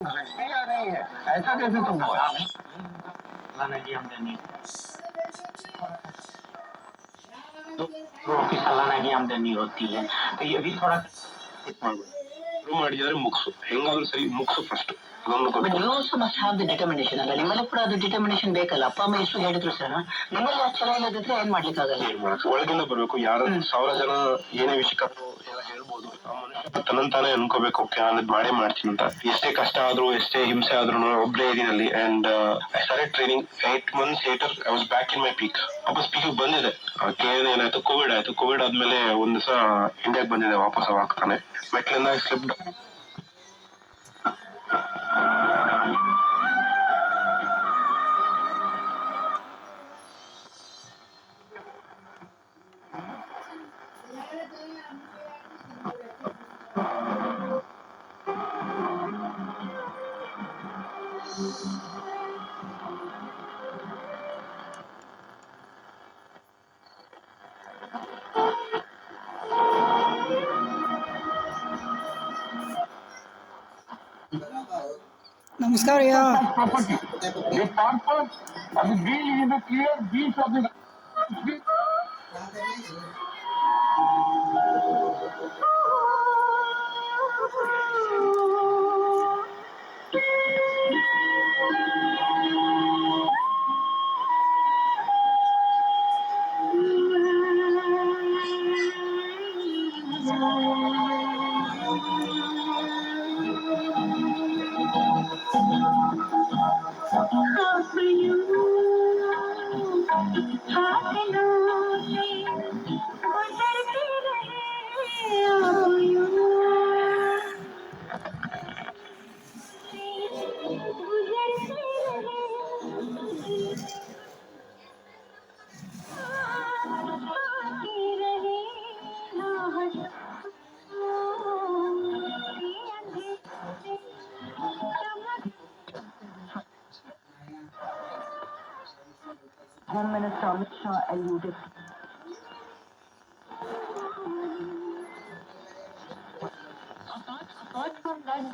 या नहीं है, ऐसा कैसे तुम बोला? फलाना की आमदनी तो की फलाना की आमदनी होती है, तो ये भी थोड़ा ಮಾಡಿದ್ರೆ ಮುಗಿಸು, ಹೆಂಗಾದ್ರೂ ಸರಿ ಮುಗಿಸು first. You also must have the determination ಅಲ್ಲ, ನಿಮ್ಮಲ್ಲಿ ಕೂಡ ಅದು ಡಿಟರ್ಮಿನೇಷನ್ ಬೇಕಲ್ಲ. ಅಪ್ಪ ಅಮ್ಮ ಎಷ್ಟು ಹೇಳಿದ್ರು ಸರ್, ನಿಮ್ಮಲ್ಲಿ ಆ ಛಲ ಇಲ್ಲದಿದ್ರೆ ಏನ್ ಮಾಡ್ಲಿಕ್ಕಾಗಲ್ಲ. ಒಳಗಿಂದ ಬರ್ಬೇಕು. ಯಾರು 1000 ಜನ ಏನೇ ವಿಷಯಕ್ಕೂ ಎಲ್ಲ ಹೇಳ್ಬೋದು, ಆ ಮನುಷ್ಯ ತನ್ನಂತಾನೆ ಅನ್ಕೋಬೇಕು, ಓಕೆ ನಾನು ಮಾಡೇ ಮಾಡ್ತೀನಿ ಅಂತ. ಎಷ್ಟೇ ಕಷ್ಟ ಆದ್ರೂ ಎಷ್ಟೇ ಹಿಂಸೆ ಆದ್ರೂ ಒಬ್ಬರೇ ಇದೀನಲ್ಲಿ. And I started training 8 months later. I was back in my peak. ವಾಪಸ್ ಪೀಕ್ ಬಂದಿದೆ. ಏನಾಯ್ತು, ಕೋವಿಡ್ ಆಯ್ತು. ಕೋವಿಡ್ ಆದ್ಮೇಲೆ ಒಂದ್ ದಿವಸ ಇಂಡಿಯಾಗೆ ಬಂದಿದೆ ವಾಪಸ್ ಆಗ್ತಾನೆ. ಮೆಟ್ಲಿಂದ ಸ್ಲಿಪ್ಡ್. ನಮಸ್ಕಾರ ಅಯ್ಯ. The purpose of the bill is the clear beach of the Home Minister Amit Shah alluded. Apart from that,